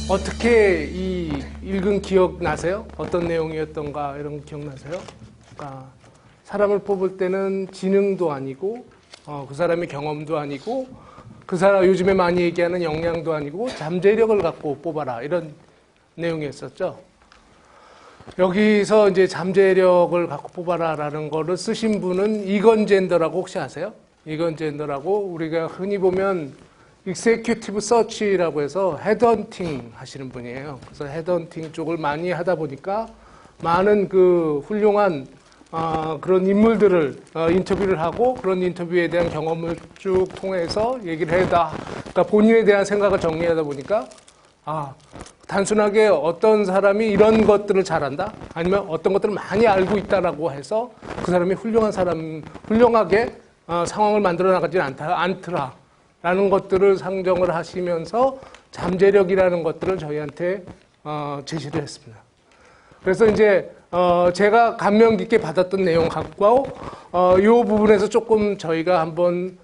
어떻게 이 읽은 기억나세요? 어떤 내용이었던가 이런 거 기억나세요? 그러니까 사람을 뽑을 때는 지능도 아니고 그 사람의 경험도 아니고 그 사람 요즘에 많이 얘기하는 역량도 아니고 잠재력을 갖고 뽑아라 이런 내용이었었죠. 여기서 이제 잠재력을 갖고 뽑아라라는 거를 쓰신 분은 이건 젠더라고 혹시 아세요? 이건 젠더라고 우리가 흔히 보면 익세큐티브 서치라고 해서 헤드헌팅 하시는 분이에요. 그래서 헤드헌팅 쪽을 많이 하다 보니까 많은 그 훌륭한 그런 인물들을 인터뷰를 하고 그런 인터뷰에 대한 경험을 쭉 통해서 얘기를 해다. 그러니까 본인에 대한 생각을 정리하다 보니까 단순하게 어떤 사람이 이런 것들을 잘한다? 아니면 어떤 것들을 많이 알고 있다라고 해서 그 사람이 훌륭하게 상황을 만들어 나가지 않더라. 라는 것들을 상정을 하시면서 잠재력이라는 것들을 저희한테 제시를 했습니다. 그래서 이제 제가 감명 깊게 받았던 내용 갖고 이 부분에서 조금 저희가 한번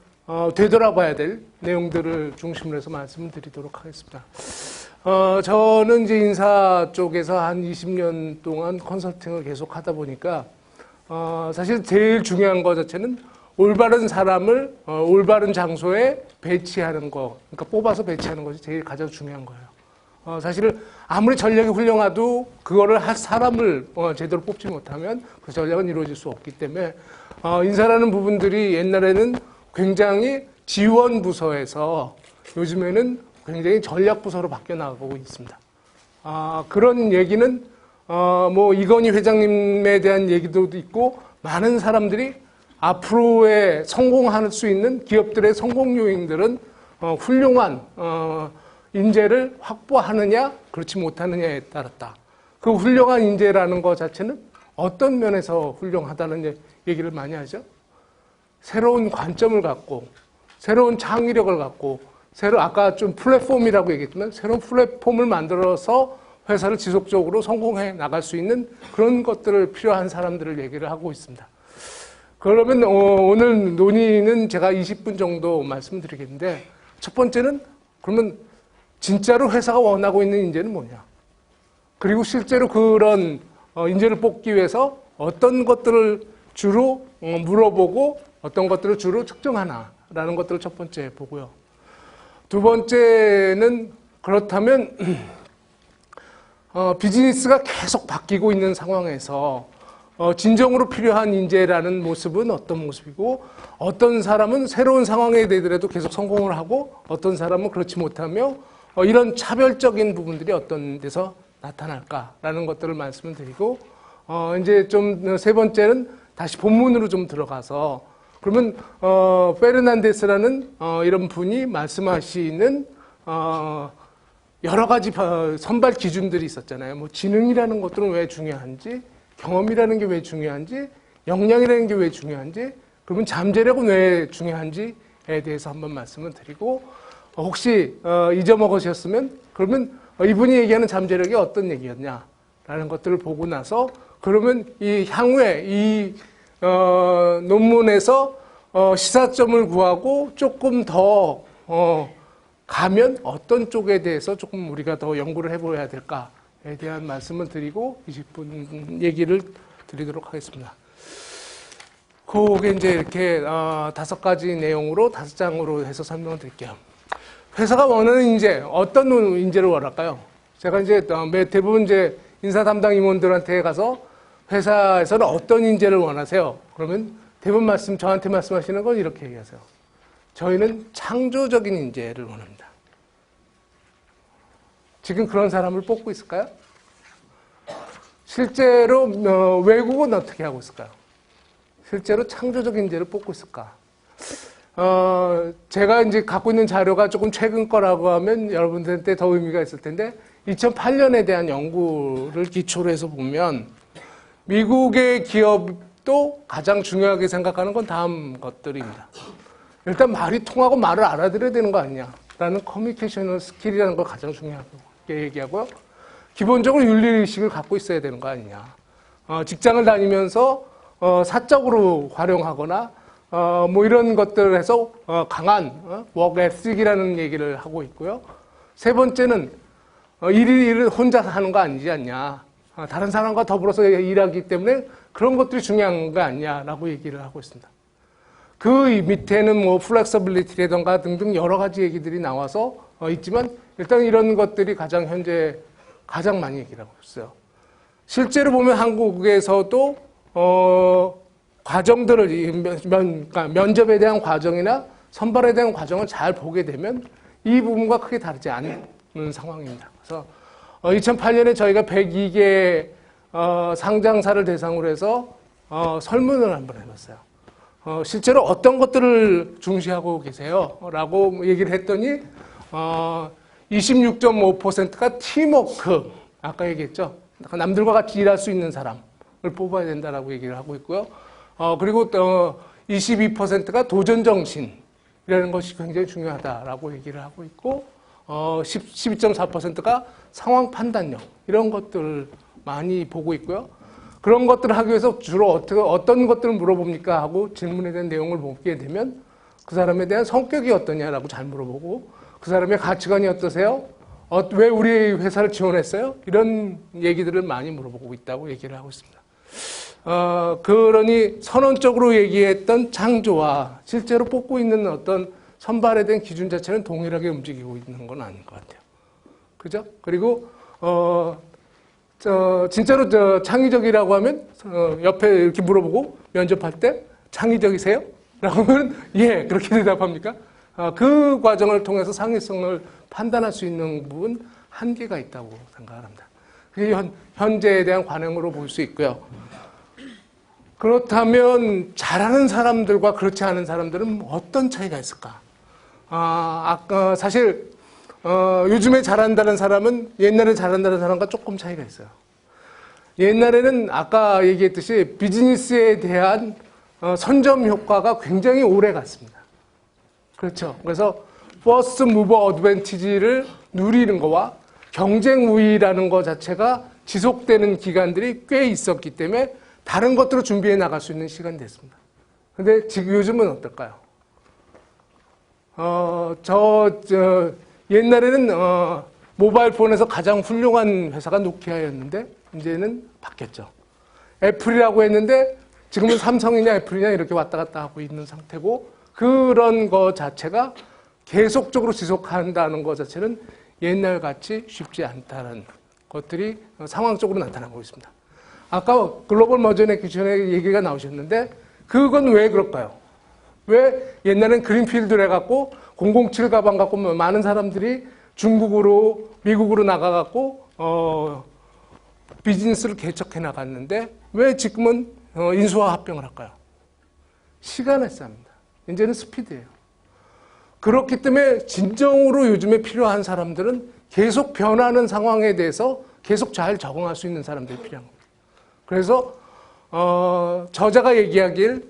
되돌아봐야 될 내용들을 중심으로 해서 말씀을 드리도록 하겠습니다. 저는 이제 인사 쪽에서 한 20년 동안 컨설팅을 계속 하다 보니까 사실 제일 중요한 것 자체는 올바른 사람을 올바른 장소에 배치하는 거, 그러니까 뽑아서 배치하는 것이 제일 가장 중요한 거예요. 사실 아무리 전략이 훌륭하도 그거를 할 사람을 제대로 뽑지 못하면 그 전략은 이루어질 수 없기 때문에 인사라는 부분들이 옛날에는 굉장히 지원 부서에서 요즘에는 굉장히 전략 부서로 바뀌어 나가고 있습니다. 그런 얘기는 뭐 이건희 회장님에 대한 얘기도 있고 많은 사람들이 앞으로의 성공할 수 있는 기업들의 성공 요인들은 훌륭한 인재를 확보하느냐 그렇지 못하느냐에 따랐다. 그 훌륭한 인재라는 것 자체는 어떤 면에서 훌륭하다는 얘기를 많이 하죠. 새로운 관점을 갖고 새로운 창의력을 갖고 아까 좀 플랫폼이라고 얘기했지만 새로운 플랫폼을 만들어서 회사를 지속적으로 성공해 나갈 수 있는 그런 것들을 필요한 사람들을 얘기를 하고 있습니다. 그러면 오늘 논의는 제가 20분 정도 말씀드리겠는데 첫 번째는 그러면 진짜로 회사가 원하고 있는 인재는 뭐냐? 그리고 실제로 그런 인재를 뽑기 위해서 어떤 것들을 주로 물어보고 어떤 것들을 주로 측정하나라는 것들을 첫 번째 보고요. 두 번째는 그렇다면 비즈니스가 계속 바뀌고 있는 상황에서 진정으로 필요한 인재라는 모습은 어떤 모습이고 어떤 사람은 새로운 상황에 대해서도 계속 성공을 하고 어떤 사람은 그렇지 못하며 이런 차별적인 부분들이 어떤 데서 나타날까라는 것들을 말씀을 드리고 이제 좀 세 번째는 다시 본문으로 좀 들어가서 그러면 페르난데스라는 이런 분이 말씀하시는 여러 가지 선발 기준들이 있었잖아요. 뭐 지능이라는 것들은 왜 중요한지 경험이라는 게 왜 중요한지, 역량이라는 게 왜 중요한지, 그러면 잠재력은 왜 중요한지에 대해서 한번 말씀을 드리고, 혹시 잊어먹으셨으면 그러면 이분이 얘기하는 잠재력이 어떤 얘기였냐라는 것들을 보고 나서 그러면 이 향후에 이 논문에서 시사점을 구하고 조금 더 가면 어떤 쪽에 대해서 조금 우리가 더 연구를 해보아야 될까? 에 대한 말씀을 드리고 20분 얘기를 드리도록 하겠습니다. 그게 이제 이렇게 5가지 내용으로 5장으로 해서 설명을 드릴게요. 회사가 원하는 인재, 어떤 인재를 원할까요? 제가 이제 대부분 이제 인사 담당 임원들한테 가서 회사에서는 어떤 인재를 원하세요? 그러면 대부분 저한테 말씀하시는 건 이렇게 얘기하세요. 저희는 창조적인 인재를 원합니다. 지금 그런 사람을 뽑고 있을까요? 실제로 외국은 어떻게 하고 있을까요? 실제로 창조적인 인재를 뽑고 있을까? 제가 이제 갖고 있는 자료가 조금 최근 거라고 하면 여러분들한테 더 의미가 있을 텐데 2008년에 대한 연구를 기초로 해서 보면 미국의 기업도 가장 중요하게 생각하는 건 다음 것들입니다. 일단 말이 통하고 말을 알아들어야 되는 거 아니냐라는 커뮤니케이셔널 스킬이라는 걸 가장 중요하게 얘기하고요. 기본적으로 윤리의식을 갖고 있어야 되는 거 아니냐. 직장을 다니면서 사적으로 활용하거나 뭐 이런 것들을 해서 강한 워크 에틱이라는 얘기를 하고 있고요. 세 번째는 일을 혼자 하는 거 아니지 않냐. 다른 사람과 더불어서 일하기 때문에 그런 것들이 중요한 거 아니냐라고 얘기를 하고 있습니다. 그 밑에는 뭐 플렉서빌리티라든가 등등 여러 가지 얘기들이 나와서 있지만 일단 이런 것들이 현재 가장 많이 얘기를 하고 있어요. 실제로 보면 한국에서도 과정들을 그러니까 면접에 대한 과정이나 선발에 대한 과정을 잘 보게 되면 이 부분과 크게 다르지 않은 상황입니다. 그래서 2008년에 저희가 102개 상장사를 대상으로 해서 설문을 한번 해봤어요. 실제로 어떤 것들을 중시하고 계세요? 라고 얘기를 했더니 26.5%가 팀워크, 아까 얘기했죠. 남들과 같이 일할 수 있는 사람을 뽑아야 된다라고 얘기를 하고 있고요. 그리고 또 22%가 도전정신이라는 것이 굉장히 중요하다라고 얘기를 하고 있고 12.4%가 상황 판단력, 이런 것들을 많이 보고 있고요. 그런 것들을 하기 위해서 주로 어떤 것들을 물어봅니까? 하고 질문에 대한 내용을 보게 되면 그 사람에 대한 성격이 어떠냐라고 잘 물어보고 그 사람의 가치관이 어떠세요? 왜 우리 회사를 지원했어요? 이런 얘기들을 많이 물어보고 있다고 얘기를 하고 있습니다. 그러니 선언적으로 얘기했던 창조와 실제로 뽑고 있는 어떤 선발에 대한 기준 자체는 동일하게 움직이고 있는 건 아닌 것 같아요. 그죠? 그리고 진짜로 창의적이라고 하면 옆에 이렇게 물어보고 면접할 때 창의적이세요? 라고 하면 예, 그렇게 대답합니까? 그 과정을 통해서 창의성을 판단할 수 있는 부분 한계가 있다고 생각을 합니다. 그게 현재에 대한 관행으로 볼 수 있고요. 그렇다면 잘하는 사람들과 그렇지 않은 사람들은 어떤 차이가 있을까? 아까 사실 요즘에 잘한다는 사람은 옛날에 잘한다는 사람과 조금 차이가 있어요. 옛날에는 아까 얘기했듯이 비즈니스에 대한 선점 효과가 굉장히 오래 갔습니다. 그렇죠. 그래서 퍼스트 무버 어드밴티지를 누리는 거와 경쟁 우위라는 것 자체가 지속되는 기간들이 꽤 있었기 때문에 다른 것들을 준비해 나갈 수 있는 시간이 됐습니다. 근데 지금 요즘은 어떨까요? 옛날에는 모바일 폰에서 가장 훌륭한 회사가 노키아였는데 이제는 바뀌었죠. 애플이라고 했는데 지금은 삼성이냐 애플이냐 이렇게 왔다 갔다 하고 있는 상태고 그런 거 자체가 계속적으로 지속한다는 것 자체는 옛날같이 쉽지 않다는 것들이 상황적으로 나타나고 있습니다. 아까 글로벌 머전의 기준에 얘기가 나오셨는데 그건 왜 그럴까요? 왜 옛날엔 그린필드를 해갖고 007 가방 갖고 많은 사람들이 중국으로 미국으로 나가갖고 비즈니스를 개척해 나갔는데 왜 지금은 인수와 합병을 할까요? 시간의 싸움입니다. 이제는 스피드예요. 그렇기 때문에 진정으로 요즘에 필요한 사람들은 계속 변하는 상황에 대해서 계속 잘 적응할 수 있는 사람들이 필요한 겁니다. 그래서 저자가 얘기하길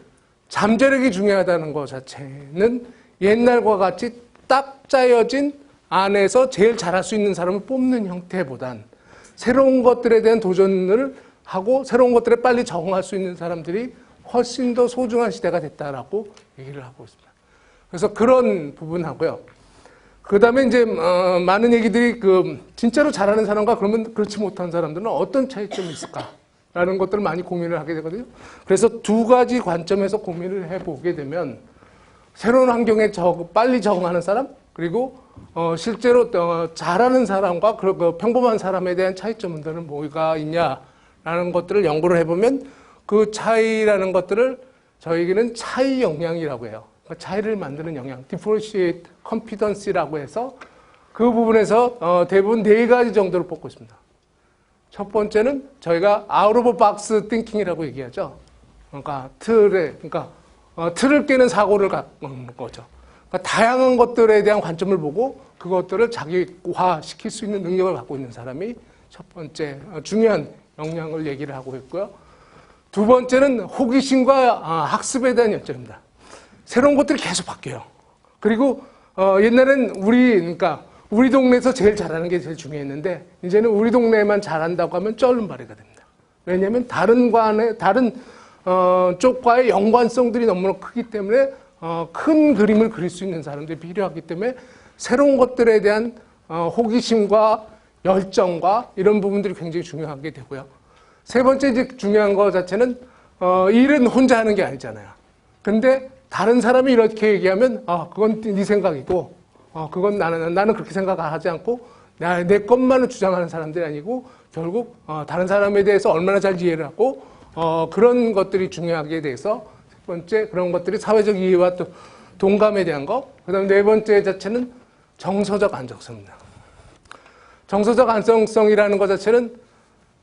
잠재력이 중요하다는 것 자체는 옛날과 같이 딱 짜여진 안에서 제일 잘할 수 있는 사람을 뽑는 형태보단 새로운 것들에 대한 도전을 하고 새로운 것들에 빨리 적응할 수 있는 사람들이 훨씬 더 소중한 시대가 됐다라고 얘기를 하고 있습니다. 그래서 그런 부분하고요. 그 다음에 이제 많은 얘기들이 진짜로 잘하는 사람과 그러면 그렇지 못한 사람들은 어떤 차이점이 있을까라는 것들을 많이 고민을 하게 되거든요. 그래서 두 가지 관점에서 고민을 해보게 되면 새로운 환경에 빨리 적응하는 사람 그리고 실제로 잘하는 사람과 그 평범한 사람에 대한 차이점들은 뭐가 있냐라는 것들을 연구를 해보면 그 차이라는 것들을 저희에게는 차이 역량이라고 해요. 차이를 만드는 영향, differentiate competency라고 해서 그 부분에서 대부분 4가지 정도를 뽑고 있습니다. 첫 번째는 저희가 out of box thinking이라고 얘기하죠. 그러니까 틀을 깨는 사고를 갖는 거죠. 그러니까 다양한 것들에 대한 관점을 보고 그것들을 자기화시킬 수 있는 능력을 갖고 있는 사람이 첫 번째 중요한 역량을 얘기를 하고 있고요. 두 번째는 호기심과 학습에 대한 열정입니다. 새로운 것들이 계속 바뀌어요. 그리고 옛날엔 우리 동네에서 제일 잘하는 게 제일 중요했는데 이제는 우리 동네에만 잘한다고 하면 쩔름발이가 됩니다. 왜냐하면 다른 쪽과의 연관성들이 너무나 크기 때문에 큰 그림을 그릴 수 있는 사람들이 필요하기 때문에 새로운 것들에 대한 호기심과 열정과 이런 부분들이 굉장히 중요하게 되고요. 세 번째 이제 중요한 거 자체는 일은 혼자 하는 게 아니잖아요. 근데 다른 사람이 이렇게 얘기하면 그건 네 생각이고 그건 나는 그렇게 생각하지 않고 내 것만을 주장하는 사람들이 아니고 결국 다른 사람에 대해서 얼마나 잘 이해를 하고 그런 것들이 중요하게 돼서 세 번째 그런 것들이 사회적 이해와 또 동감에 대한 거. 그다음 네 번째 자체는 정서적 안정성입니다. 정서적 안정성이라는 것 자체는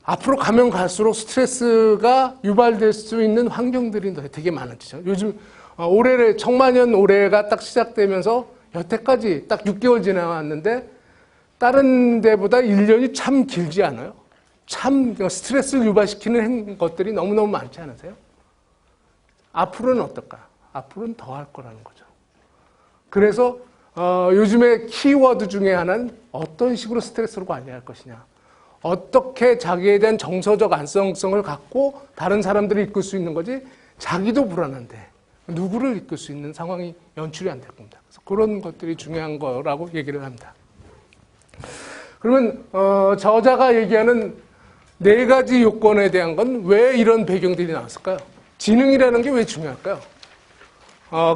앞으로 가면 갈수록 스트레스가 유발될 수 있는 환경들이 되게 많아지죠. 요즘 올해 청만년 올해가 딱 시작되면서 여태까지 딱 6개월 지나왔는데 다른 데보다 1년이 참 길지 않아요? 참 스트레스를 유발시키는 것들이 너무너무 많지 않으세요? 앞으로는 어떨까? 앞으로는 더 할 거라는 거죠. 그래서 요즘에 키워드 중에 하나는 어떤 식으로 스트레스를 관리할 것이냐. 어떻게 자기에 대한 정서적 안정성을 갖고 다른 사람들을 이끌 수 있는 거지 자기도 불안한데 누구를 이끌 수 있는 상황이 연출이 안 될 겁니다. 그래서 그런 것들이 중요한 거라고 얘기를 합니다. 그러면 저자가 얘기하는 네 가지 요건에 대한 건 왜 이런 배경들이 나왔을까요? 지능이라는 게 왜 중요할까요?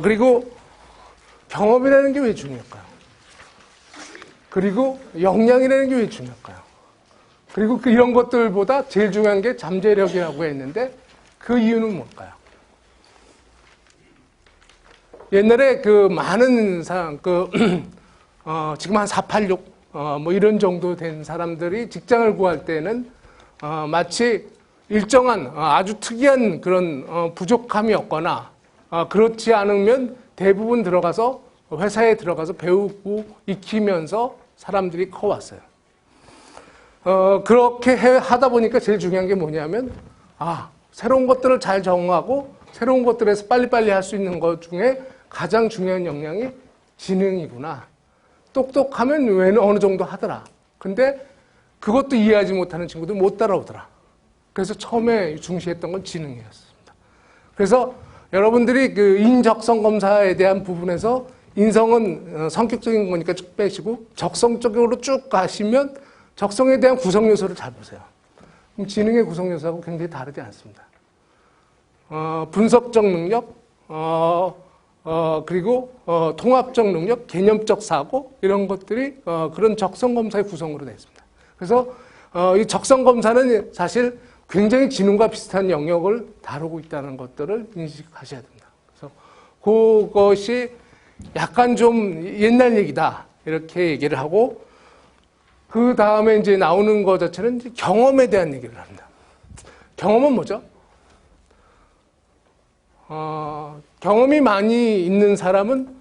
그리고 경험이라는 게 왜 중요할까요? 그리고 역량이라는 게 왜 중요할까요? 그리고 이런 것들보다 제일 중요한 게 잠재력이라고 했는데 그 이유는 뭘까요? 옛날에 그 많은 사람, 지금 한 486, 뭐 이런 정도 된 사람들이 직장을 구할 때는 마치 일정한 아주 특이한 그런 부족함이 없거나 그렇지 않으면 대부분 들어가서 회사에 들어가서 배우고 익히면서 사람들이 커왔어요. 그렇게 하다 보니까 제일 중요한 게 뭐냐면 새로운 것들을 잘 적응하고 새로운 것들에서 빨리빨리 할 수 있는 것 중에 가장 중요한 역량이 지능이구나. 똑똑하면 왜 어느 정도 하더라. 근데 그것도 이해하지 못하는 친구들 못 따라오더라. 그래서 처음에 중시했던 건 지능이었습니다. 그래서 여러분들이 그 인적성 검사에 대한 부분에서 인성은 성격적인 거니까 쭉 빼시고 적성적으로 쭉 가시면 적성에 대한 구성 요소를 잘 보세요. 그럼 지능의 구성 요소하고 굉장히 다르지 않습니다. 분석적 능력, 그리고 통합적 능력, 개념적 사고 이런 것들이 그런 적성 검사의 구성으로 되어 있습니다. 그래서 이 적성 검사는 사실 굉장히 지능과 비슷한 영역을 다루고 있다는 것들을 인식하셔야 됩니다. 그래서 그것이 약간 좀 옛날 얘기다 이렇게 얘기를 하고 그 다음에 이제 나오는 것 자체는 이제 경험에 대한 얘기를 합니다. 경험은 뭐죠? 경험이 많이 있는 사람은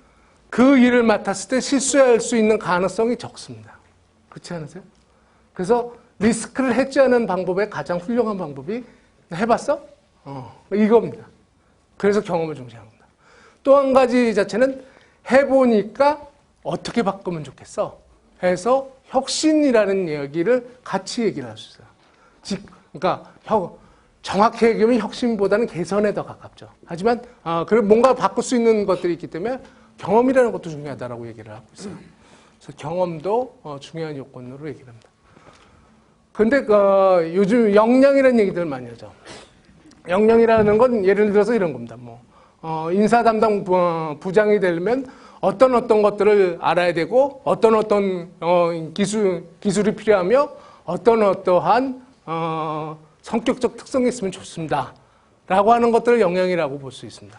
그 일을 맡았을 때 실수할 수 있는 가능성이 적습니다. 그렇지 않으세요? 그래서 리스크를 해지하는 방법의 가장 훌륭한 방법이 해봤어? 이겁니다. 그래서 경험을 중시합니다. 또 한 가지 자체는 해보니까 어떻게 바꾸면 좋겠어? 해서 혁신이라는 얘기를 같이 얘기를 할 수 있어요. 그러니까 정확히 얘기하면 혁신보다는 개선에 더 가깝죠. 하지만 뭔가 바꿀 수 있는 것들이 있기 때문에 경험이라는 것도 중요하다고 얘기를 하고 있어요. 그래서 경험도 중요한 요건으로 얘기를 합니다. 근데 요즘 역량이라는 얘기들 많이 하죠. 역량이라는 건 예를 들어서 이런 겁니다. 인사 담당 부장이 되려면 어떤 것들을 알아야 되고 어떤 기술이 필요하며 어떠한 성격적 특성이 있으면 좋습니다. 라고 하는 것들을 역량이라고 볼 수 있습니다.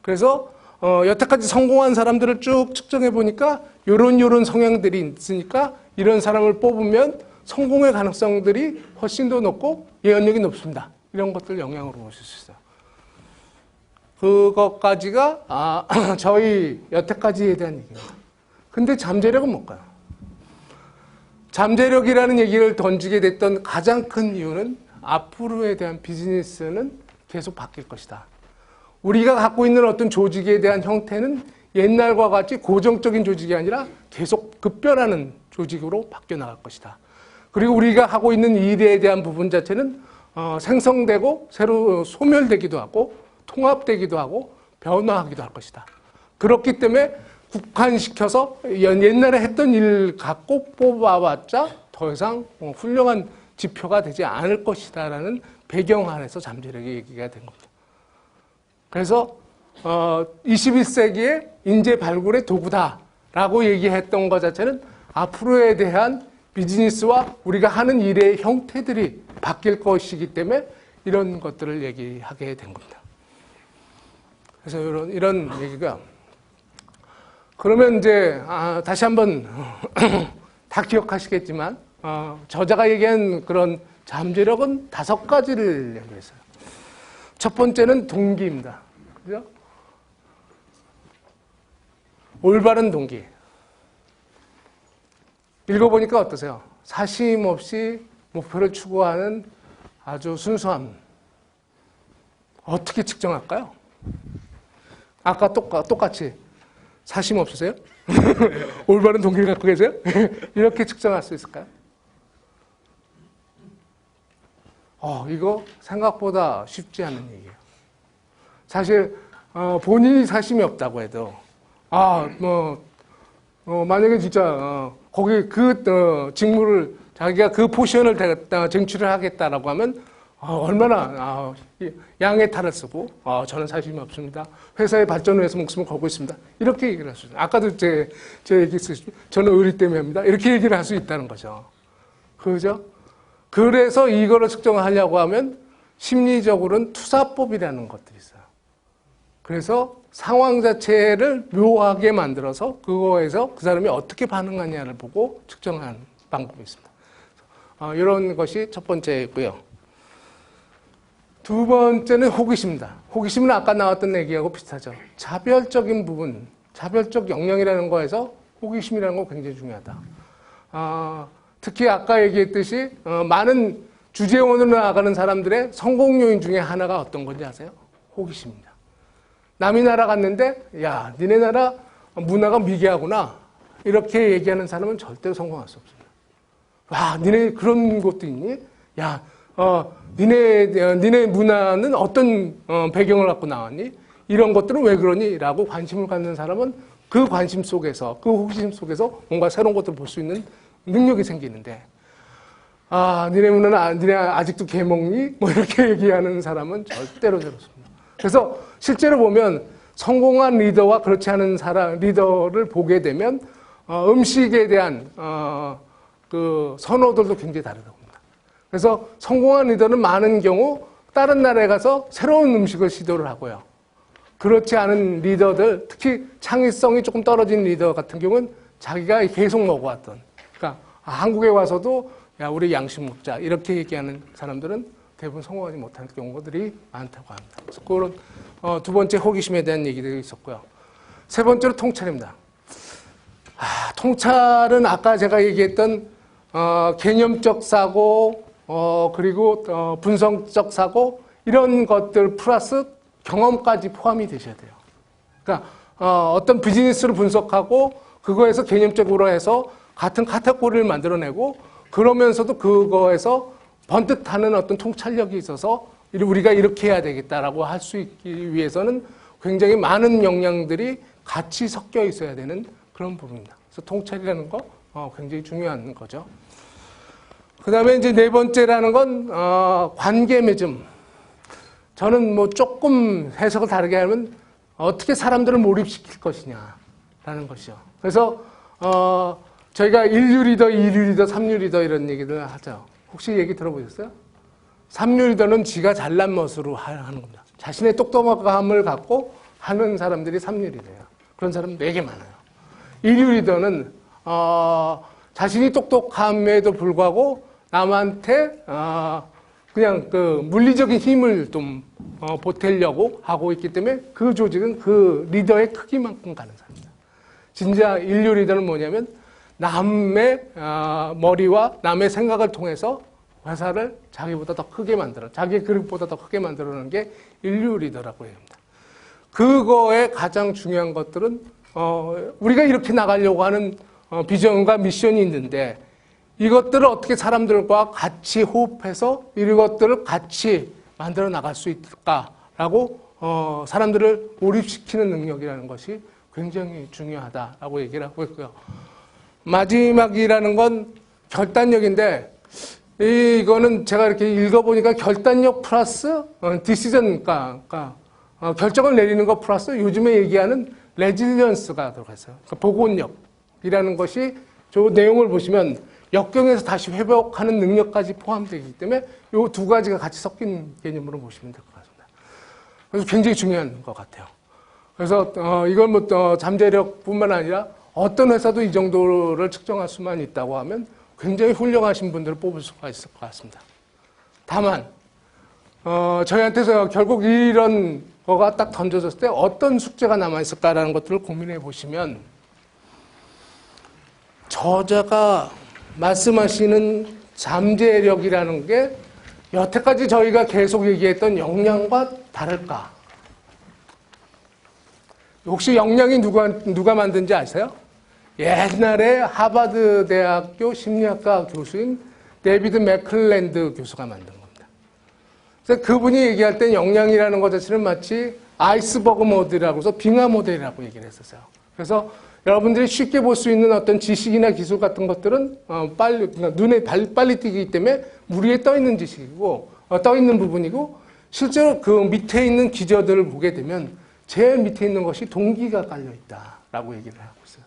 그래서 여태까지 성공한 사람들을 쭉 측정해 보니까 요런 성향들이 있으니까 이런 사람을 뽑으면 성공의 가능성들이 훨씬 더 높고 예언력이 높습니다. 이런 것들 영향으로 보실 수 있어요. 그것까지가 저희 여태까지에 대한 얘기입니다. 근데 잠재력은 뭘까요? 잠재력이라는 얘기를 던지게 됐던 가장 큰 이유는 앞으로에 대한 비즈니스는 계속 바뀔 것이다. 우리가 갖고 있는 어떤 조직에 대한 형태는 옛날과 같이 고정적인 조직이 아니라 계속 급변하는 조직으로 바뀌어 나갈 것이다. 그리고 우리가 하고 있는 일에 대한 부분 자체는 생성되고 새로 소멸되기도 하고 통합되기도 하고 변화하기도 할 것이다. 그렇기 때문에 국한시켜서 옛날에 했던 일 갖고 뽑아봤자 더 이상 훌륭한 지표가 되지 않을 것이다라는 배경 안에서 잠재력이 얘기가 된 겁니다. 그래서 21세기의 인재 발굴의 도구다라고 얘기했던 것 자체는 앞으로에 대한 비즈니스와 우리가 하는 일의 형태들이 바뀔 것이기 때문에 이런 것들을 얘기하게 된 겁니다. 그래서 이런 얘기가 그러면 이제 다시 한번 다 기억하시겠지만 저자가 얘기한 그런 잠재력은 5가지를 얘기했어요. 첫 번째는 동기입니다. 그죠? 올바른 동기. 읽어보니까 어떠세요? 사심 없이 목표를 추구하는 아주 순수함. 어떻게 측정할까요? 아까 똑같이 사심 없으세요? 올바른 동기를 갖고 계세요? 이렇게 측정할 수 있을까요? 이거 생각보다 쉽지 않은 얘기예요. 사실 본인이 사심이 없다고 해도 만약에 진짜 거기 그 직무를 자기가 그 포지션을 쟁취를 하겠다라고 하면 얼마나 양의 탈을 쓰고 저는 사심이 없습니다. 회사의 발전을 위해서 목숨을 걸고 있습니다. 이렇게 얘기를 할 수 있어요. 아까도 제 얘기 했듯이 저는 의리 때문에 합니다. 이렇게 얘기를 할 수 있다는 거죠. 그죠? 그래서 이거를 측정하려고 하면 심리적으로는 투사법이라는 것들이 있어요. 그래서 상황 자체를 묘하게 만들어서 그거에서 그 사람이 어떻게 반응하냐를 보고 측정하는 방법이 있습니다. 이런 것이 첫 번째고요. 두 번째는 호기심입니다. 호기심은 아까 나왔던 얘기하고 비슷하죠. 자별적인 부분, 자별적 역량이라는 거에서 호기심이라는 거 굉장히 중요하다. 특히 아까 얘기했듯이 많은 주재원으로 나가는 사람들의 성공 요인 중에 하나가 어떤 건지 아세요? 호기심입니다. 남이 나라 갔는데 야, 니네 나라 문화가 미개하구나 이렇게 얘기하는 사람은 절대로 성공할 수 없습니다. 와, 니네 그런 것도 있니? 야, 니네 문화는 어떤 배경을 갖고 나왔니? 이런 것들은 왜 그러니? 라고 관심을 갖는 사람은 그 관심 속에서, 그 호기심 속에서 뭔가 새로운 것들을 볼 수 있는 능력이 생기는데, 니네 문화는 니네 아직도 개먹니? 뭐 이렇게 얘기하는 사람은 절대로 저렇습니다. 그래서 실제로 보면 성공한 리더와 그렇지 않은 리더를 보게 되면 음식에 대한 그 선호들도 굉장히 다르다고 합니다. 그래서 성공한 리더는 많은 경우 다른 나라에 가서 새로운 음식을 시도를 하고요. 그렇지 않은 리더들, 특히 창의성이 조금 떨어진 리더 같은 경우는 자기가 계속 먹어왔던, 그러니까 한국에 와서도 야, 우리 양식 먹자 이렇게 얘기하는 사람들은 대부분 성공하지 못하는 경우들이 많다고 합니다. 그래서 그런 두 번째 호기심에 대한 얘기들이 있었고요. 세 번째로 통찰입니다. 통찰은 아까 제가 얘기했던 개념적 사고, 그리고 분석적 사고 이런 것들 플러스 경험까지 포함이 되셔야 돼요. 그러니까 어떤 비즈니스를 분석하고 그거에서 개념적으로 해서 같은 카테고리를 만들어내고 그러면서도 그거에서 번뜩하는 어떤 통찰력이 있어서 우리가 이렇게 해야 되겠다라고 할 수 있기 위해서는 굉장히 많은 역량들이 같이 섞여 있어야 되는 그런 부분입니다. 그래서 통찰이라는 거 굉장히 중요한 거죠. 그 다음에 이제 네 번째라는 건 관계 맺음. 저는 뭐 조금 해석을 다르게 하면 어떻게 사람들을 몰입시킬 것이냐라는 것이죠. 그래서 저희가 1류 리더, 2류 리더, 3류 리더 이런 얘기를 하죠. 혹시 얘기 들어보셨어요? 3류 리더는 지가 잘난 멋으로 하는 겁니다. 자신의 똑똑함을 갖고 하는 사람들이 3류 리더예요. 그런 사람 되게 많아요. 2류 리더는 자신이 똑똑함에도 불구하고 남한테 그냥 그 물리적인 힘을 좀 보태려고 하고 있기 때문에 그 조직은 그 리더의 크기만큼 가는 사람입니다. 진짜 1류 리더는 뭐냐면 남의 머리와 남의 생각을 통해서 회사를 자기보다 더 크게 만들어, 자기 그룹보다 더 크게 만들어내는 게 1류 리더라고 합니다. 그거에 가장 중요한 것들은 우리가 이렇게 나가려고 하는 비전과 미션이 있는데 이것들을 어떻게 사람들과 같이 호흡해서 이것들을 같이 만들어 나갈 수 있을까라고 사람들을 몰입시키는 능력이라는 것이 굉장히 중요하다라고 얘기를 하고 있고요. 마지막이라는 건 결단력인데 이거는 제가 이렇게 읽어보니까 결단력 플러스 디시전, 그러니까 결정을 내리는 것 플러스 요즘에 얘기하는 레질리언스가 들어갔어요. 그러니까 복원력이라는 것이 저 내용을 보시면 역경에서 다시 회복하는 능력까지 포함되기 때문에 이 두 가지가 같이 섞인 개념으로 보시면 될 것 같습니다. 그래서 굉장히 중요한 것 같아요. 그래서 이건 뭐 잠재력뿐만 아니라 어떤 회사도 이 정도를 측정할 수만 있다고 하면 굉장히 훌륭하신 분들을 뽑을 수가 있을 것 같습니다. 다만 저희한테서 결국 이런 거가 딱 던져졌을 때 어떤 숙제가 남아있을까라는 것들을 고민해 보시면 저자가 말씀하시는 잠재력이라는 게 여태까지 저희가 계속 얘기했던 역량과 다를까? 혹시 역량이 누가 만든지 아세요? 옛날에 하버드 대학교 심리학과 교수인 데이비드 맥클랜드 교수가 만든 겁니다. 그래서 그분이 얘기할 땐 역량이라는 것 자체는 마치 아이스버그 모델이라고 해서 빙하 모델이라고 얘기를 했었어요. 그래서 여러분들이 쉽게 볼 수 있는 어떤 지식이나 기술 같은 것들은 그러니까 눈에 빨리 띄기 때문에 물 위에 떠 있는 지식이고 떠 있는 부분이고 실제로 그 밑에 있는 기저들을 보게 되면 제일 밑에 있는 것이 동기가 깔려 있다라고 얘기를 하고 있어요.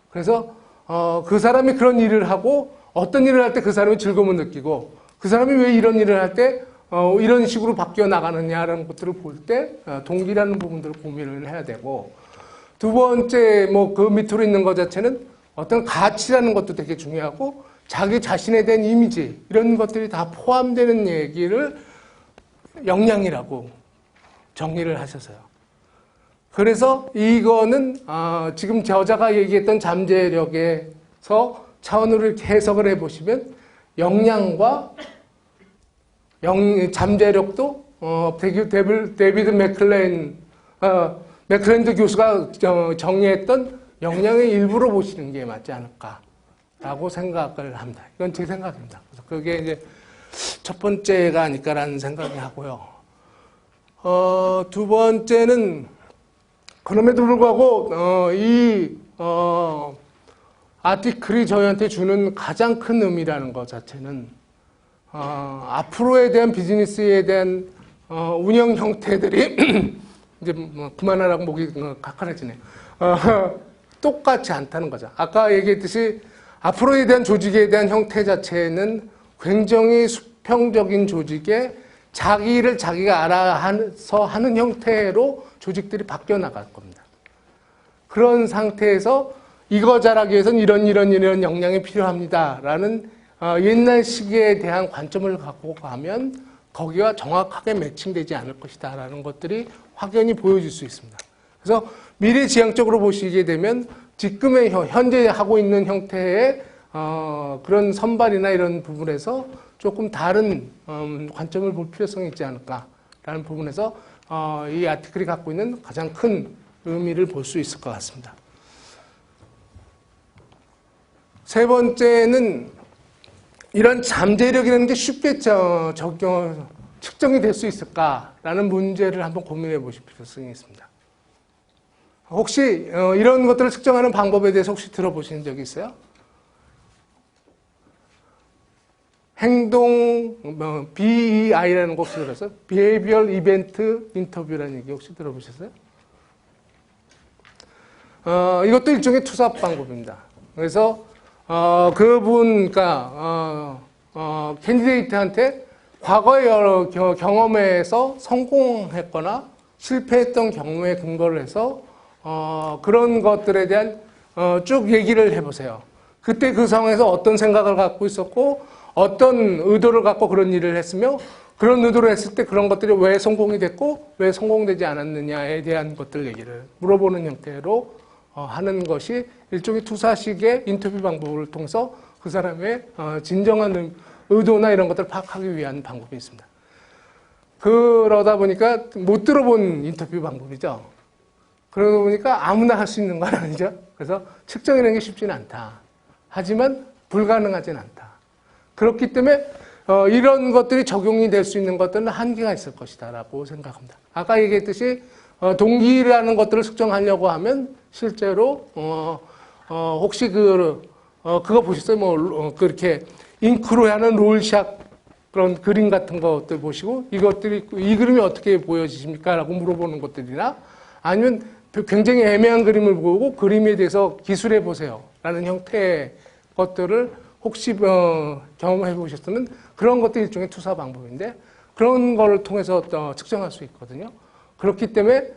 그래서 그 사람이 그런 일을 하고 어떤 일을 할 때 그 사람이 즐거움을 느끼고 그 사람이 왜 이런 일을 할 때 이런 식으로 바뀌어 나가느냐라는 것들을 볼 때 동기라는 부분들을 고민을 해야 되고 두 번째 뭐 그 밑으로 있는 것 자체는 어떤 가치라는 것도 되게 중요하고 자기 자신에 대한 이미지 이런 것들이 다 포함되는 얘기를 역량이라고 정의를 하셔서요. 그래서 이거는 지금 저자가 얘기했던 잠재력에서 차원으로 이렇게 해석을 해보시면 역량과 잠재력도 데이비드 맥클랜드 교수가 정의했던 역량의 일부로 보시는 게 맞지 않을까라고 생각을 합니다. 이건 제 생각입니다. 그래서 그게 이제 첫 번째가 아닐까라는 생각이 하고요. 두 번째는 그럼에도 불구하고 이 아티클이 저희한테 주는 가장 큰 의미라는 것 자체는 앞으로에 대한 비즈니스에 대한 운영 형태들이 이제 뭐 그만하라고 목이 가까워지네. 똑같지 않다는 거죠. 아까 얘기했듯이 앞으로에 대한 조직에 대한 형태 자체는 굉장히 수평적인 조직에 자기를 자기가 알아서 하는 형태로 조직들이 바뀌어 나갈 겁니다. 그런 상태에서 이거 잘하기 위해서는 이런 역량이 필요합니다라는 옛날 시기에 대한 관점을 갖고 가면 거기와 정확하게 매칭되지 않을 것이다라는 것들이 확연히 보여질 수 있습니다. 그래서 미래지향적으로 보시게 되면 지금의 현재 하고 있는 형태의 그런 선발이나 이런 부분에서 조금 다른 관점을 볼 필요성이 있지 않을까라는 부분에서 이 아티클이 갖고 있는 가장 큰 의미를 볼 수 있을 것 같습니다. 세 번째는 이런 잠재력이라는 게 쉽게 측정이 될 수 있을까라는 문제를 한번 고민해 보실 필요성이 있습니다. 혹시 이런 것들을 측정하는 방법에 대해서 혹시 들어보신 적이 있어요? 행동, BEI라는 거 혹시 들었어요? Behavioral Event Interview라는 얘기 혹시 들어보셨어요? 이것도 일종의 투사 방법입니다. 그래서 그러니까 캔디데이트한테 과거의 여러 경험에서 성공했거나 실패했던 경우에 근거를 해서 그런 것들에 대한 쭉 얘기를 해보세요. 그때 그 상황에서 어떤 생각을 갖고 있었고 어떤 의도를 갖고 그런 일을 했으며 그런 의도를 했을 때 그런 것들이 왜 성공이 됐고 왜 성공되지 않았느냐에 대한 것들 얘기를 물어보는 형태로 하는 것이 일종의 투사식의 인터뷰 방법을 통해서 그 사람의 진정한 의도나 이런 것들을 파악하기 위한 방법이 있습니다. 그러다 보니까 못 들어본 인터뷰 방법이죠. 그러다 보니까 아무나 할 수 있는 건 아니죠. 그래서 측정이라는 게 쉽지는 않다. 하지만 불가능하진 않다. 그렇기 때문에 이런 것들이 적용이 될 수 있는 것들은 한계가 있을 것이다 라고 생각합니다. 아까 얘기했듯이 동기라는 것들을 측정하려고 하면 실제로 혹시 그거 보셨어요? 그렇게 잉크로 하는 롤샷 그런 그림 같은 것들 보시고 이것들이 이 그림이 어떻게 보여지십니까? 라고 물어보는 것들이나 아니면 굉장히 애매한 그림을 보고 그림에 대해서 기술해 보세요. 라는 형태의 것들을 혹시 경험해 보셨으면 그런 것도 일종의 투사 방법인데 그런 거를 통해서 측정할 수 있거든요. 그렇기 때문에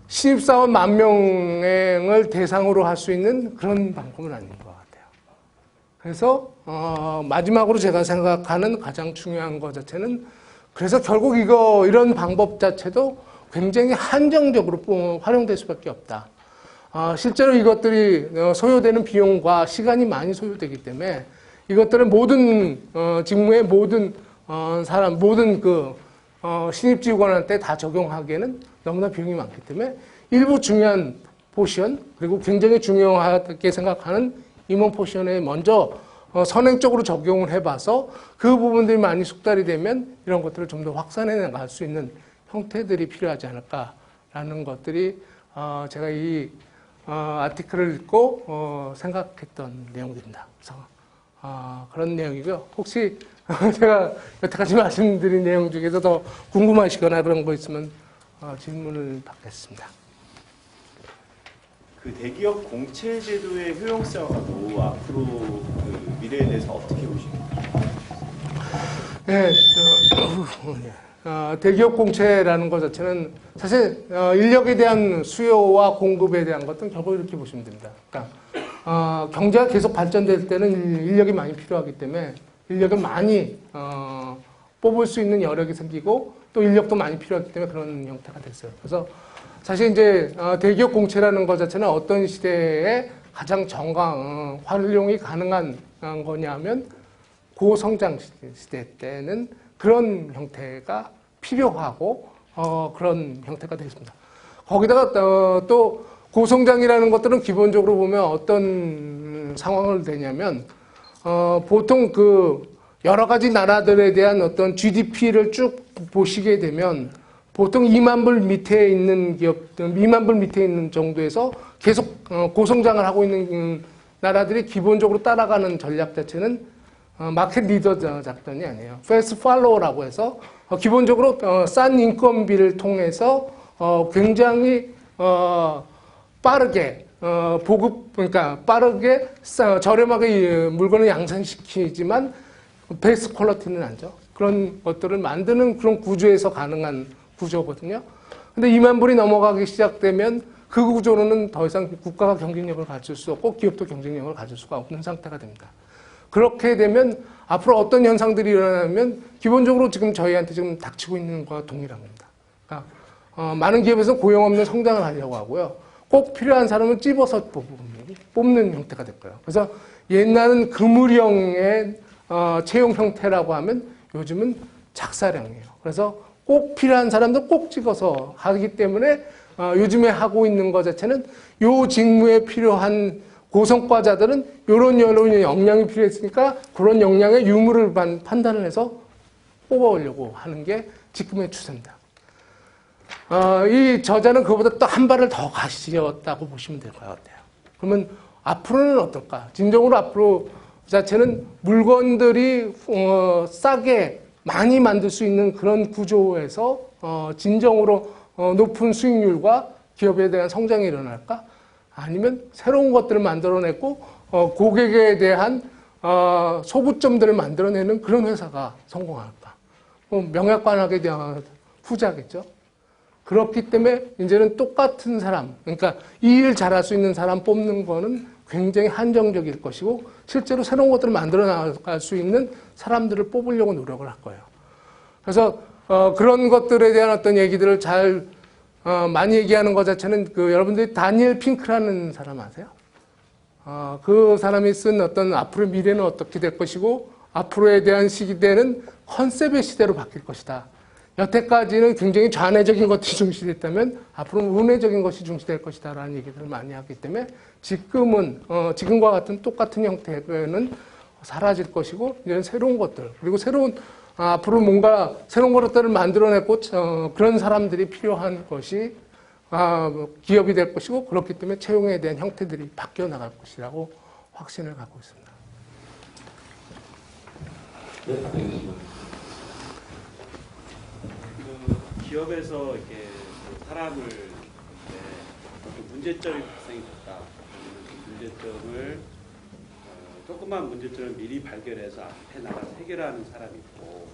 신입사원 10,000명을 대상으로 할 수 있는 그런 방법은 아닌 것 같아요. 그래서 마지막으로 제가 생각하는 가장 중요한 것 자체는 그래서 결국 이런 방법 자체도 굉장히 한정적으로 활용될 수밖에 없다. 실제로 이것들이 소요되는 비용과 시간이 많이 소요되기 때문에 이것들은 모든 직무의 모든 사람, 모든 신입 직원한테 다 적용하기에는 너무나 비용이 많기 때문에 일부 중요한 포션 그리고 굉장히 중요하게 생각하는 임원 포션에 먼저 선행적으로 적용을 해봐서 그 부분들이 많이 숙달이 되면 이런 것들을 좀 더 확산해 나갈 수 있는 형태들이 필요하지 않을까라는 것들이 제가 이 아티클을 읽고 생각했던 내용들입니다. 그래서 그런 내용이고요. 혹시 제가 여태까지 말씀드린 내용 중에서 더 궁금하시거나 그런 거 있으면 질문을 받겠습니다. 그 대기업 공채 제도의 효용성하고 앞으로 그 미래에 대해서 어떻게 보십니까? 네, 대기업 공채라는 것 자체는 사실 인력에 대한 수요와 공급에 대한 것은 결국 이렇게 보시면 됩니다. 그러니까 경제가 계속 발전될 때는 인력이 많이 필요하기 때문에 인력을 많이 뽑을 수 있는 여력이 생기고 또 인력도 많이 필요하기 때문에 그런 형태가 됐어요. 그래서 사실 이제 대기업 공채라는 것 자체는 어떤 시대에 가장 활용이 가능한 거냐면 고성장 시대 때는 그런 형태가 필요하고 그런 형태가 되겠습니다. 거기다가 또 고성장이라는 것들은 기본적으로 보면 어떤 상황을 되냐면 보통 여러 가지 나라들에 대한 어떤 GDP를 쭉 보시게 되면 보통 2만 불 밑에 있는 기업들, 2만 불 밑에 있는 정도에서 계속 고성장을 하고 있는 나라들이 기본적으로 따라가는 전략 자체는 마켓 리더 작전이 아니에요. 패스트 팔로우라고 해서 기본적으로 싼 인건비를 통해서 굉장히 빠르게 그러니까 빠르게 저렴하게 물건을 양산시키지만 베스트 퀄리티는 아니죠. 그런 것들을 만드는 그런 구조에서 가능한 구조거든요. 근데 2만 불이 넘어가기 시작되면 그 구조로는 더 이상 국가가 경쟁력을 가질 수 없고 기업도 경쟁력을 가질 수가 없는 상태가 됩니다. 그렇게 되면 앞으로 어떤 현상들이 일어나면 기본적으로 지금 저희한테 지금 닥치고 있는 것과 동일한 겁니다. 그러니까 많은 기업에서 고용 없는 성장을 하려고 하고요. 꼭 필요한 사람을 찝어서 뽑는 형태가 될 거예요. 그래서 옛날은 그물형의 채용 형태라고 하면 요즘은 작사량이에요. 그래서 꼭 필요한 사람들 꼭 찍어서 하기 때문에 요즘에 하고 있는 것 자체는 요 직무에 필요한 고성과자들은 요런 역량이 필요했으니까 그런 역량의 유무를 판단을 해서 뽑아오려고 하는 게 지금의 추세입니다. 이 저자는 그보다 또 한 발을 더 가시었다고 보시면 될 것 같아요. 그러면 앞으로는 어떨까? 진정으로 앞으로 자체는 물건들이 싸게 많이 만들 수 있는 그런 구조에서 진정으로 높은 수익률과 기업에 대한 성장이 일어날까? 아니면 새로운 것들을 만들어내고 고객에 대한 소구점들을 만들어내는 그런 회사가 성공할까? 명약관하게 대한 후자겠죠. 그렇기 때문에 이제는 똑같은 사람, 그러니까 이 일 잘할 수 있는 사람 뽑는 거는 굉장히 한정적일 것이고 실제로 새로운 것들을 만들어 나갈 수 있는 사람들을 뽑으려고 노력을 할 거예요. 그래서 그런 것들에 대한 어떤 얘기들을 잘 많이 얘기하는 것 자체는 여러분들이 다니엘 핑크라는 사람 아세요? 그 사람이 쓴 어떤 앞으로의 미래는 어떻게 될 것이고 앞으로에 대한 시대는 컨셉의 시대로 바뀔 것이다. 여태까지는 굉장히 좌뇌적인 것이 중시됐다면 앞으로는 우뇌적인 것이 중시될 것이다 라는 얘기들을 많이 하기 때문에 지금과 같은 똑같은 형태는 사라질 것이고 이제는 새로운 것들 그리고 앞으로 뭔가 새로운 것들을 만들어내고 그런 사람들이 필요한 것이 기업이 될 것이고 그렇기 때문에 채용에 대한 형태들이 바뀌어 나갈 것이라고 확신을 갖고 있습니다. 네, 알겠습니다. 기업에서 이렇게 사람을 어떤 문제점이 발생했다. 그 문제점을 조그만 문제점을 미리 발견해서 앞에 나가서 해결하는 사람이 있고,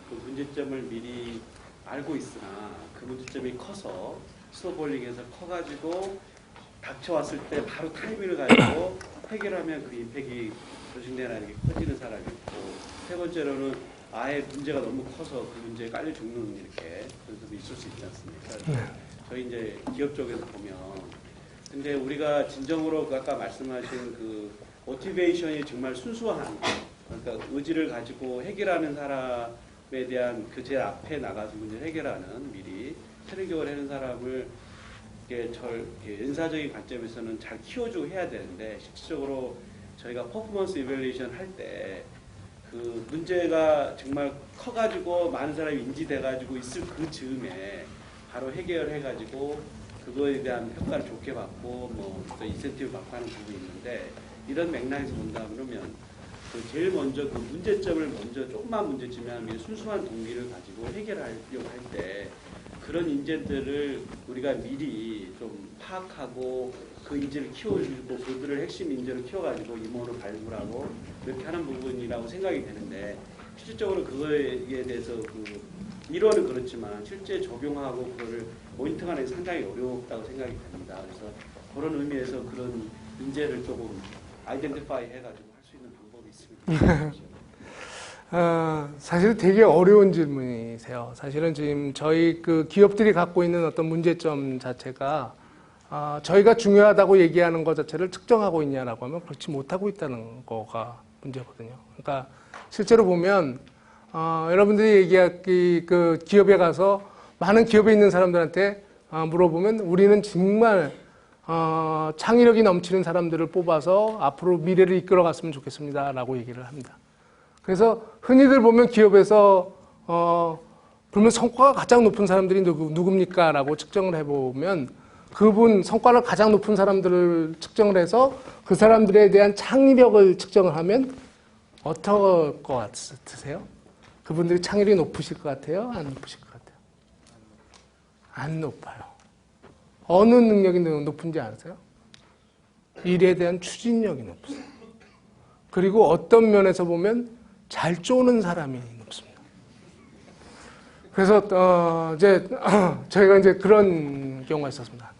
그 문제점을 미리 알고 있으나 그 문제점이 커서 스노볼링해서 커가지고 닥쳐왔을 때 바로 타이밍을 가지고 해결하면 그 임팩이 조직 내에 커지는 사람이 있고, 세 번째로는 아예 문제가 너무 커서 그 문제에 깔려 죽는 이렇게 그런 점이 있을 수 있지 않습니까? 저희 이제 기업 쪽에서 보면, 근데 우리가 진정으로 아까 말씀하신 그 모티베이션이 정말 순수한, 그러니까 의지를 가지고 해결하는 사람에 대한 그 제 앞에 나가서 문제를 해결하는 미리 트레이닝을 하는 사람을 연사적인 관점에서는 잘 키워주고 해야 되는데, 실질적으로 저희가 퍼포먼스 이밸리에이션 할 때 그 문제가 정말 커가지고 많은 사람이 인지돼가지고 있을 그 즈음에 바로 해결해가지고 그거에 대한 효과를 좋게 받고 또 인센티브 받고 하는 부분이 있는데, 이런 맥락에서 본다 그러면 그 제일 먼저 그 문제점을 먼저 조그만 문제점이면 순수한 동기를 가지고 해결하려고 할 때 그런 인재들을 우리가 미리 좀 파악하고 그 인재를 키워주고 그들을 핵심 인재를 키워가지고 임원을 발굴하고 이렇게 하는 부분이라고 생각이 되는데, 실질적으로 그거에 대해서 그 이론은 그렇지만 실제 적용하고 그거를 모니터하는 게 상당히 어렵다고 생각이 됩니다. 그래서 그런 의미에서 그런 인재를 조금 아이덴티파이 해가지고 할 수 있는 방법이 있습니다. 사실 되게 어려운 질문이세요. 사실은 지금 저희 그 기업들이 갖고 있는 어떤 문제점 자체가 저희가 중요하다고 얘기하는 것 자체를 측정하고 있냐라고 하면 그렇지 못하고 있다는 거가 문제거든요. 그러니까 실제로 보면 여러분들이 얘기하기 그 기업에 가서 많은 기업에 있는 사람들한테 물어보면 우리는 정말 창의력이 넘치는 사람들을 뽑아서 앞으로 미래를 이끌어갔으면 좋겠습니다라고 얘기를 합니다. 그래서 흔히들 보면 기업에서 그러면 성과가 가장 높은 사람들이 누굽니까? 라고 측정을 해보면 그분 성과를 가장 높은 사람들을 측정을 해서 그 사람들에 대한 창의력을 측정을 하면 어떨 것 같으세요? 그분들이 창의력이 높으실 것 같아요? 안 높으실 것 같아요? 안 높아요. 어느 능력이 높은지 아세요? 일에 대한 추진력이 높으세요. 그리고 어떤 면에서 보면 잘 쪼는 사람이 높습니다. 그래서 이제 저희가 이제 그런 경우가 있었습니다.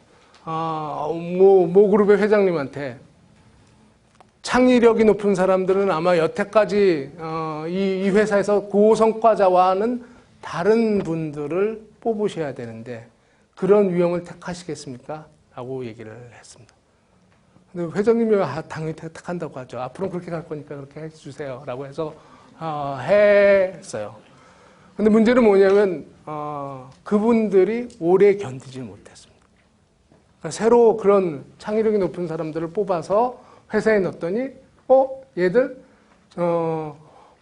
모 그룹의 회장님한테 창의력이 높은 사람들은 아마 여태까지 이 회사에서 고성과자와는 다른 분들을 뽑으셔야 되는데 그런 유형을 택하시겠습니까? 라고 얘기를 했습니다. 근데 회장님이 당연히 택한다고 하죠. 앞으로 그렇게 갈 거니까 그렇게 해주세요. 라고 해서 했어요. 근데 문제는 뭐냐면 그분들이 오래 견디질 못했습니다. 그러니까 새로 그런 창의력이 높은 사람들을 뽑아서 회사에 넣었더니 얘들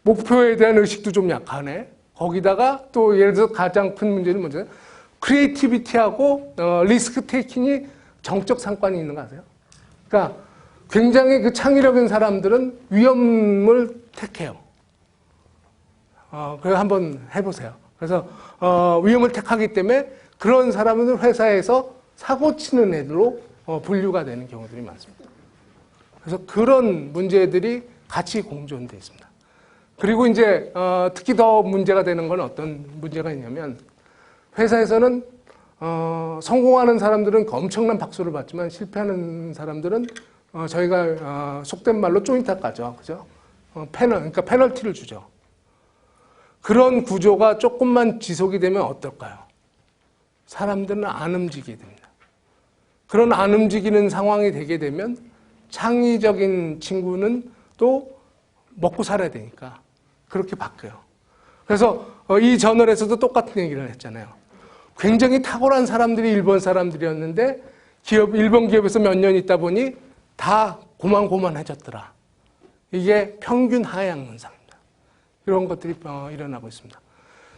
목표에 대한 의식도 좀 약하네. 거기다가 또 예를 들어서 가장 큰 문제는 뭐죠? 크리에이티비티하고 리스크 테이킹이 정적 상관이 있는 거 아세요? 그러니까 굉장히 그 창의력인 사람들은 위험을 택해요. 그래서 한번 해보세요. 그래서 위험을 택하기 때문에 그런 사람은 회사에서 사고 치는 애들로 분류가 되는 경우들이 많습니다. 그래서 그런 문제들이 같이 공존되어 있습니다. 그리고 이제 특히 더 문제가 되는 건 어떤 문제가 있냐면 회사에서는 성공하는 사람들은 엄청난 박수를 받지만 실패하는 사람들은 저희가 속된 말로 쪼인탁 그죠? 그러니까 페널티를 주죠. 그런 구조가 조금만 지속이 되면 어떨까요? 사람들은 안 움직이게 됩니다. 그런 안 움직이는 상황이 되게 되면 창의적인 친구는 또 먹고 살아야 되니까 그렇게 바뀌어요. 그래서 이 저널에서도 똑같은 얘기를 했잖아요. 굉장히 탁월한 사람들이 일본 사람들이었는데 일본 기업에서 몇 년 있다 보니 다 고만고만해졌더라. 이게 평균 하향 현상입니다. 이런 것들이 일어나고 있습니다.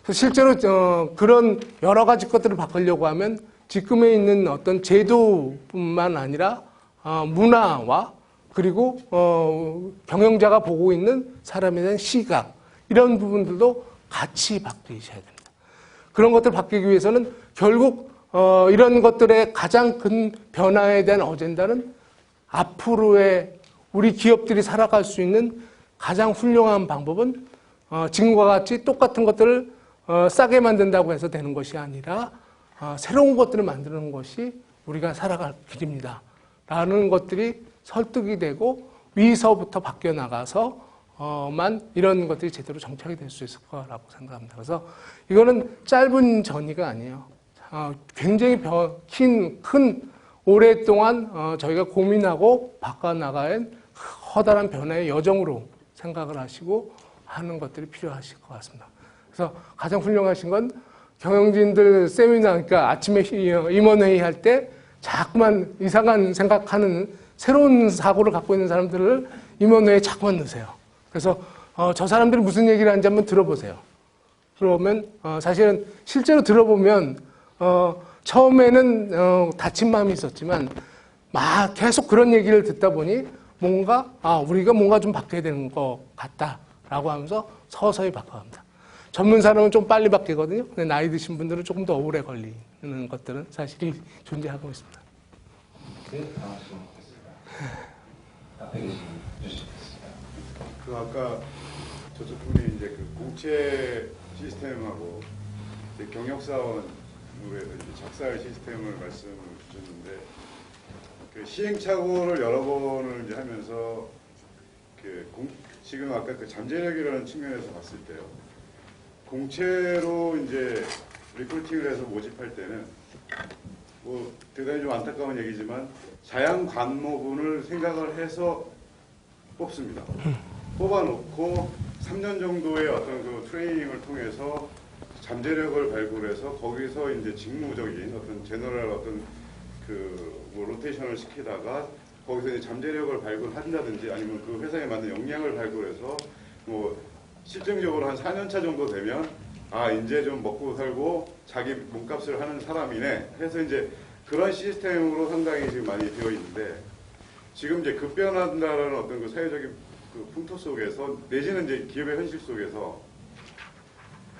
그래서 실제로 그런 여러 가지 것들을 바꾸려고 하면 지금에 있는 어떤 제도뿐만 아니라 문화와 그리고 경영자가 보고 있는 사람에 대한 시각 이런 부분들도 같이 바뀌셔야 됩니다. 그런 것들 바뀌기 위해서는 결국 이런 것들의 가장 큰 변화에 대한 어젠다는 앞으로의 우리 기업들이 살아갈 수 있는 가장 훌륭한 방법은 지금과 같이 똑같은 것들을 싸게 만든다고 해서 되는 것이 아니라 새로운 것들을 만드는 것이 우리가 살아갈 길입니다. 라는 것들이 설득이 되고 위서부터 바뀌어 나가서만 이런 것들이 제대로 정착이 될 수 있을 거라고 생각합니다. 그래서 이거는 짧은 전이가 아니에요. 굉장히 큰 오랫동안 저희가 고민하고 바꿔나가야 커다란 변화의 여정으로 생각을 하시고 하는 것들이 필요하실 것 같습니다. 그래서 가장 훌륭하신 건 경영진들 세미나, 그러니까 아침에 임원회의 할 때 자꾸만 이상한 생각하는 새로운 사고를 갖고 있는 사람들을 임원회에 자꾸만 넣으세요. 그래서 저 사람들이 무슨 얘기를 하는지 한번 들어보세요. 그러면 사실은 실제로 들어보면 처음에는 다친 마음이 있었지만 막 계속 그런 얘기를 듣다 보니 뭔가 우리가 뭔가 좀 바뀌어야 되는 것 같다라고 하면서 서서히 바꿔갑니다. 전문 사람은 좀 빨리 바뀌거든요. 근데 나이 드신 분들은 조금 더 오래 걸리는 것들은 사실이 존재하고 있습니다. 네, 다음 질문 받겠습니다. 앞에 계신 주시겠습니다. 그 아까 저쪽 분이 이제 그 공채 시스템하고 이제 경력사원으로 해서 이제 작살 시스템을 말씀을 주셨는데 그 시행착오를 여러 번을 이제 하면서 지금 아까 그 잠재력이라는 측면에서 봤을 때요. 공채로 이제 리크루팅을 해서 모집할 때는 뭐 대단히 좀 안타까운 얘기지만 자양 관모분을 생각을 해서 뽑습니다. 뽑아놓고 3년 정도의 어떤 그 트레이닝을 통해서 잠재력을 발굴해서 거기서 이제 직무적인 어떤 제너럴 어떤 뭐 로테이션을 시키다가 거기서 이제 잠재력을 발굴한다든지 아니면 그 회사에 맞는 역량을 발굴해서 뭐 실증적으로 한 4년 차 정도 되면 이제 좀 먹고 살고 자기 몸값을 하는 사람이네 해서 이제 그런 시스템으로 상당히 지금 많이 되어 있는데 지금 이제 급변한다라는 어떤 그 사회적인 그 풍토 속에서 내지는 이제 기업의 현실 속에서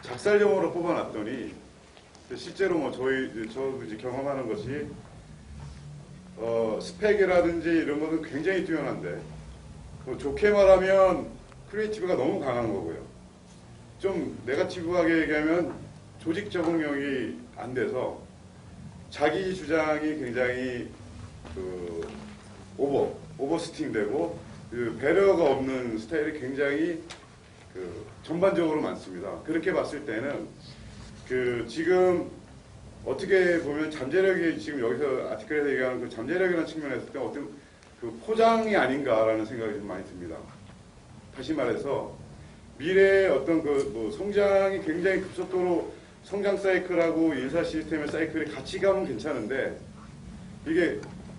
작살용으로 뽑아놨더니 실제로 뭐 저도 이제 경험하는 것이 스펙이라든지 이런 것은 굉장히 뛰어난데 좋게 말하면 크리에이티브가 너무 강한 거고요. 좀 네거티브하게 얘기하면 조직 적응력이 안 돼서 자기 주장이 굉장히 오버스팅되고 배려가 없는 스타일이 굉장히 전반적으로 많습니다. 그렇게 봤을 때는 지금 어떻게 보면 잠재력이 지금 여기서 아티클에서 얘기하는 그 잠재력이라는 측면에서 어떤 그 포장이 아닌가라는 생각이 좀 많이 듭니다. 다시 말해서 미래의 어떤 뭐 성장이 굉장히 급속도로 성장 사이클하고 인사 시스템의 사이클이 같이 가면 괜찮은데 이게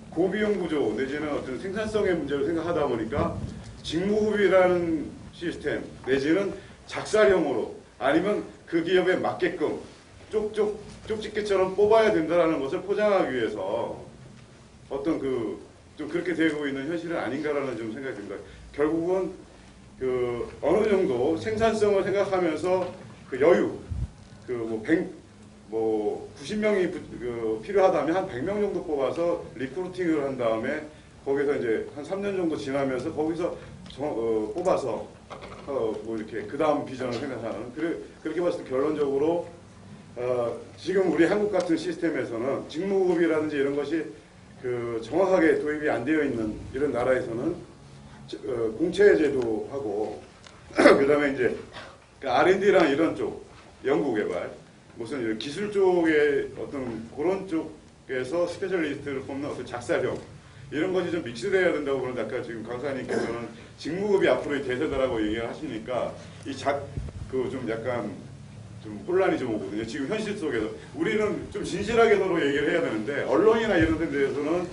고비용 구조 내지는 어떤 생산성의 문제를 생각하다 보니까 직무급이라는 시스템 내지는 작살형으로 아니면 그 기업에 맞게끔 쪽집게처럼 뽑아야 된다는 것을 포장하기 위해서 어떤 좀 그렇게 되고 있는 현실은 아닌가라는 좀 생각이 듭니다. 결국은 어느 정도 생산성을 생각하면서 그 여유, 90명이 필요하다면 한 100명 정도 뽑아서 리크루팅을 한 다음에 거기서 이제 한 3년 정도 지나면서 거기서 뽑아서 이렇게 그 다음 비전을 생각하는 그렇게 봤을 때 결론적으로 지금 우리 한국 같은 시스템에서는 직무급이라든지 이런 것이 정확하게 도입이 안 되어 있는 이런 나라에서는 공채 제도하고 그다음에 이제 R&D랑 이런 쪽 연구 개발 무슨 이런 기술 쪽의 어떤 그런 쪽에서 스페셜리스트를 뽑는 어떤 작사형 이런 것이 좀 믹스돼야 된다고 그러는데 아까 지금 강사님께서는 직무급이 앞으로의 대세다라고 얘기를 하시니까 좀 약간 좀 혼란이 좀 오거든요. 지금 현실 속에서 우리는 좀 진실하게 서로 얘기를 해야 되는데 언론이나 이런 데 대해서는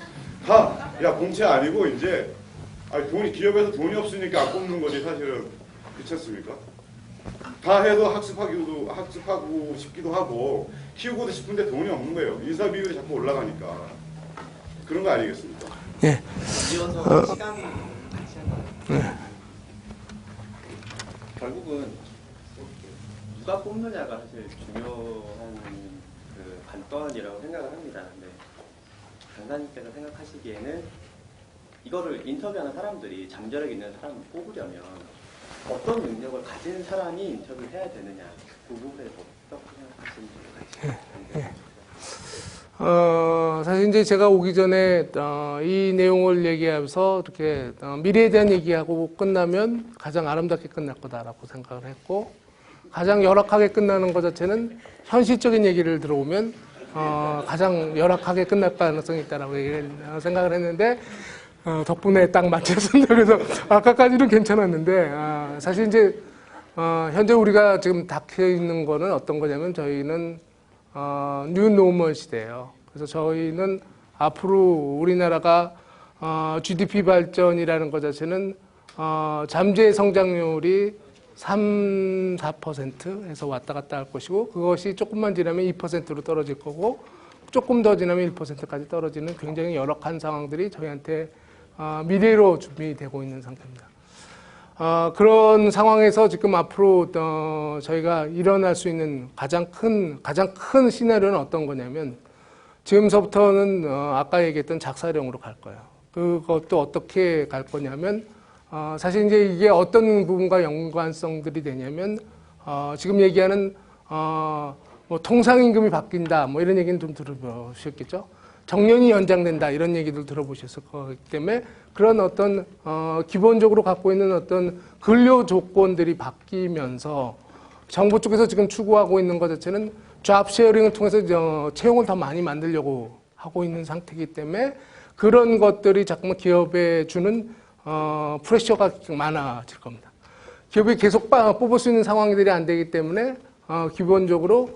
공채 아니고 이제 기업에서 돈이 없으니까 안 뽑는 거지 사실은 그렇지 않습니까? 다 해도 학습하고 싶기도 하고 키우고도 싶은데 돈이 없는 거예요. 인사 비율이 자꾸 올라가니까 그런 거 아니겠습니까? 예. 이어서 시간이 결국은 누가 뽑느냐가 사실 중요한 그 관건이라고 생각을 합니다. 근데 강사님께서 생각하시기에는 이거를 인터뷰하는 사람들이 잠재력 있는 사람을 뽑으려면 어떤 능력을 가진 사람이 인터뷰를 해야 되느냐, 그 부분에 어떻게 생각하시는지 같이. 사실 이제 제가 오기 전에 이 내용을 얘기하면서 이렇게 미래에 대한 얘기하고 끝나면 가장 아름답게 끝날 거다라고 생각을 했고, 가장 열악하게 끝나는 것 자체는 현실적인 얘기를 들어오면 가장 열악하게 끝날 가능성이 있다라고 생각을 했는데, 덕분에 딱 맞췄습니다. 그래서 아까까지는 괜찮았는데, 사실 이제 현재 우리가 지금 닥쳐 있는 거는 어떤 거냐면, 저희는 뉴 노멀 시대예요. 그래서 저희는 앞으로 우리나라가 GDP 발전이라는 것 자체는 잠재 성장률이 3, 4%에서 왔다 갔다 할 것이고, 그것이 조금만 지나면 2%로 떨어질 거고, 조금 더 지나면 1%까지 떨어지는 굉장히 열악한 상황들이 저희한테 미래로 준비되고 있는 상태입니다. 그런 상황에서 지금 앞으로 저희가 일어날 수 있는 가장 큰 시나리오는 어떤 거냐면, 지금서부터는 아까 얘기했던 작사령으로 갈 거예요. 그것도 어떻게 갈 거냐면, 사실 이제 이게 어떤 부분과 연관성들이 되냐면, 지금 얘기하는 뭐 통상임금이 바뀐다, 뭐 이런 얘기는 좀 들어보셨겠죠? 정년이 연장된다, 이런 얘기들 들어보셨을 거기 때문에, 그런 어떤 기본적으로 갖고 있는 어떤 근로 조건들이 바뀌면서 정부 쪽에서 지금 추구하고 있는 것 자체는 잡 쉐어링을 통해서 채용을 더 많이 만들려고 하고 있는 상태이기 때문에, 그런 것들이 자꾸만 기업에 주는 프레셔가 많아질 겁니다. 기업이 계속 뽑을 수 있는 상황들이 안 되기 때문에 기본적으로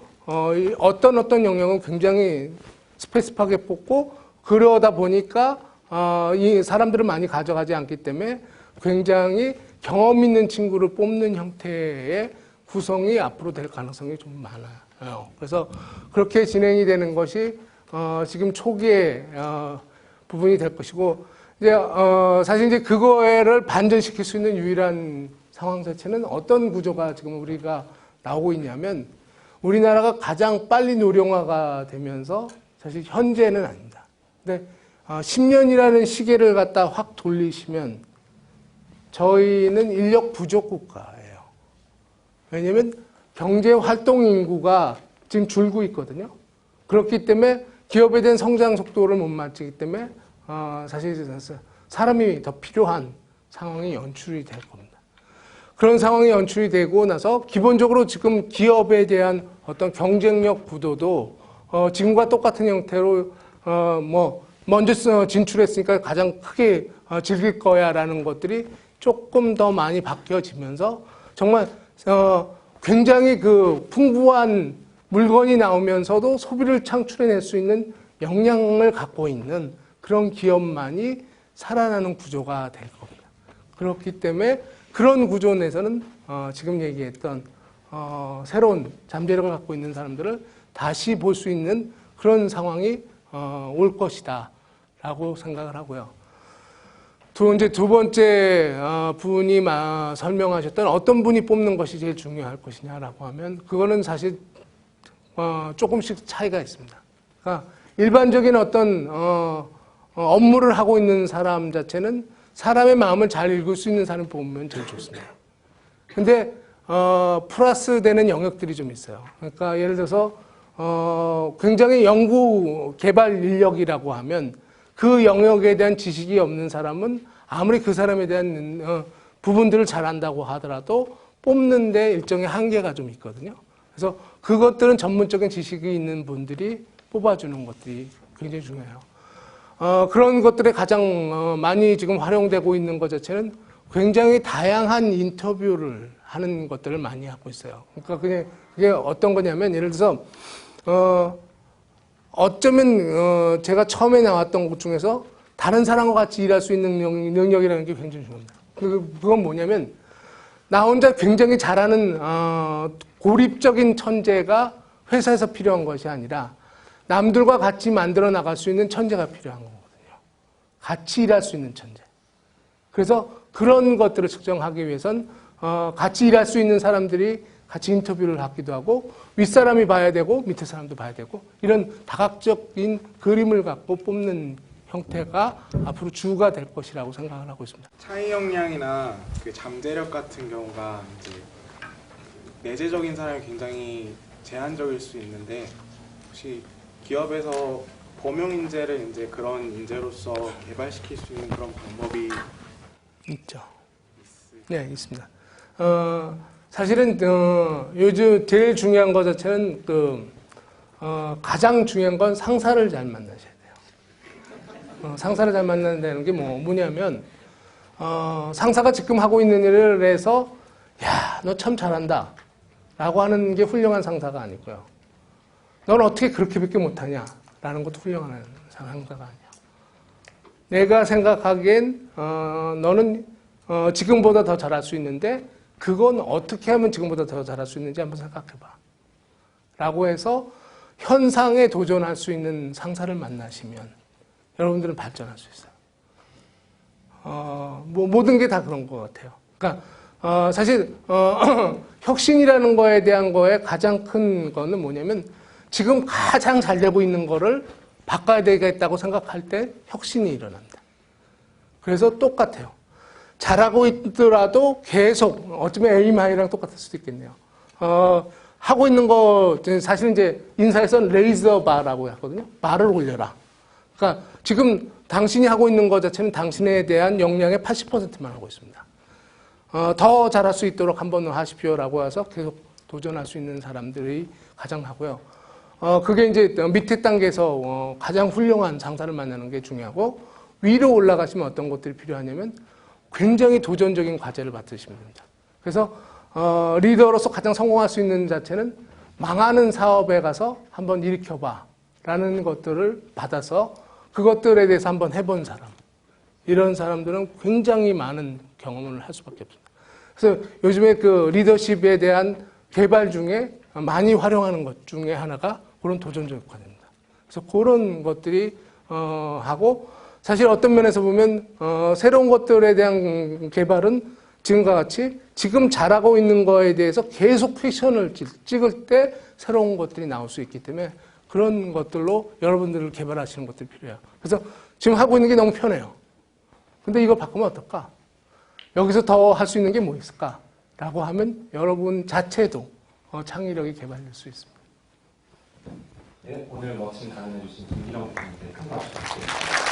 어떤 영역은 굉장히 스페시픽하게 뽑고, 그러다 보니까 이 사람들을 많이 가져가지 않기 때문에 굉장히 경험 있는 친구를 뽑는 형태의 구성이 앞으로 될 가능성이 좀 많아요. 그래서 그렇게 진행이 되는 것이 지금 초기의 부분이 될 것이고, 이제 사실 이제 그거를 반전시킬 수 있는 유일한 상황 자체는 어떤 구조가 지금 우리가 나오고 있냐면, 우리나라가 가장 빨리 노령화가 되면서, 사실 현재는 아닙니다. 근데 10년이라는 시계를 갖다 확 돌리시면 저희는 인력 부족 국가예요. 왜냐하면 경제 활동 인구가 지금 줄고 있거든요. 그렇기 때문에 기업에 대한 성장 속도를 못 맞추기 때문에 사실 사람이 더 필요한 상황이 연출이 될 겁니다. 그런 상황이 연출이 되고 나서 기본적으로 지금 기업에 대한 어떤 경쟁력 구도도 지금과 똑같은 형태로 먼저 진출했으니까 가장 크게 즐길 거야라는 것들이 조금 더 많이 바뀌어지면서 정말 굉장히 그 풍부한 물건이 나오면서도 소비를 창출해낼 수 있는 역량을 갖고 있는 그런 기업만이 살아나는 구조가 될 겁니다. 그렇기 때문에 그런 구조 내에서는 지금 얘기했던 새로운 잠재력을 갖고 있는 사람들을 다시 볼 수 있는 그런 상황이 올 것이다 라고 생각을 하고요. 두 번째 분이 설명하셨던 어떤 분이 뽑는 것이 제일 중요할 것이냐라고 하면, 그거는 사실 조금씩 차이가 있습니다. 그러니까 일반적인 어떤 업무를 하고 있는 사람 자체는 사람의 마음을 잘 읽을 수 있는 사람을 뽑으면 제일 좋습니다. 근데 플러스 되는 영역들이 좀 있어요. 그러니까 예를 들어서 굉장히 연구 개발 인력이라고 하면 그 영역에 대한 지식이 없는 사람은 아무리 그 사람에 대한 부분들을 잘 안다고 하더라도 뽑는데 일정의 한계가 좀 있거든요. 그래서 그것들은 전문적인 지식이 있는 분들이 뽑아주는 것들이 굉장히 중요해요. 그런 것들에 가장 많이 지금 활용되고 있는 것 자체는 굉장히 다양한 인터뷰를 하는 것들을 많이 하고 있어요. 그러니까 그게 어떤 거냐면, 예를 들어서 어쩌면 제가 처음에 나왔던 것 중에서 다른 사람과 같이 일할 수 있는 능력이라는 게 굉장히 중요합니다. 그건 뭐냐면, 나 혼자 굉장히 잘하는 고립적인 천재가 회사에서 필요한 것이 아니라 남들과 같이 만들어 나갈 수 있는 천재가 필요한 거거든요. 같이 일할 수 있는 천재. 그래서 그런 것들을 측정하기 위해선 같이 일할 수 있는 사람들이 같이 인터뷰를 하기도 하고 윗사람이 봐야 되고 밑에 사람도 봐야 되고 이런 다각적인 그림을 갖고 뽑는 형태가 앞으로 주가 될 것이라고 생각을 하고 있습니다. 차이 역량이나 그 잠재력 같은 경우가 이제 내재적인 사람이 굉장히 제한적일 수 있는데 혹시 기업에서 범용 인재를 이제 그런 인재로서 개발시킬 수 있는 그런 방법이 있죠. 네, 있습니다. 사실은 요즘 제일 중요한 것 자체는 가장 중요한 건 상사를 잘 만나셔야 돼요. 상사를 잘 만난다는 게 뭐냐면 상사가 지금 하고 있는 일을 해서 야, 너 참 잘한다 라고 하는 게 훌륭한 상사가 아니고요. 넌 어떻게 그렇게밖에 못하냐 라는 것도 훌륭한 상사가 아니야. 내가 생각하기엔 너는 지금보다 더 잘할 수 있는데 그건 어떻게 하면 지금보다 더 잘할 수 있는지 한번 생각해봐 라고 해서 현상에 도전할 수 있는 상사를 만나시면 여러분들은 발전할 수 있어요. 모든 게 다 그런 것 같아요. 그러니까 사실 혁신이라는 거에 대한 거에 가장 큰 거는 뭐냐면 지금 가장 잘 되고 있는 거를 바꿔야 되겠다고 생각할 때 혁신이 일어납니다. 그래서 똑같아요. 잘하고 있더라도 계속 어쩌면 에임하이랑 똑같을 수도 있겠네요. 하고 있는 거 사실은 이제 인사에서는 레이저 바라고 하거든요. 바를 올려라. 그러니까 지금 당신이 하고 있는 것 자체는 당신에 대한 역량의 80%만 하고 있습니다. 더 잘할 수 있도록 한번 하십시오라고 해서 계속 도전할 수 있는 사람들이 가장 하고요. 그게 이제 밑에 단계에서 가장 훌륭한 상사를 만나는 게 중요하고 위로 올라가시면 어떤 것들이 필요하냐면 굉장히 도전적인 과제를 맡으시면 됩니다. 그래서 리더로서 가장 성공할 수 있는 자체는 망하는 사업에 가서 한번 일으켜봐 라는 것들을 받아서 그것들에 대해서 한번 해본 사람, 이런 사람들은 굉장히 많은 경험을 할 수밖에 없습니다. 그래서 요즘에 그 리더십에 대한 개발 중에 많이 활용하는 것 중에 하나가 그런 도전적 과제입니다. 그래서 그런 것들이 하고 사실 어떤 면에서 보면 새로운 것들에 대한 개발은 지금과 같이 지금 잘하고 있는 거에 대해서 계속 퀘션을 찍을 때 새로운 것들이 나올 수 있기 때문에 그런 것들로 여러분들을 개발하시는 것들이 필요해요. 그래서 지금 하고 있는 게 너무 편해요. 근데 이걸 바꾸면 어떨까? 여기서 더 할 수 있는 게 뭐 있을까? 라고 하면 여러분 자체도 창의력이 개발될 수 있습니다. 네, 오늘 멋진 강연해 주신 김기령 대표님께 큰 박수 부탁드립니다.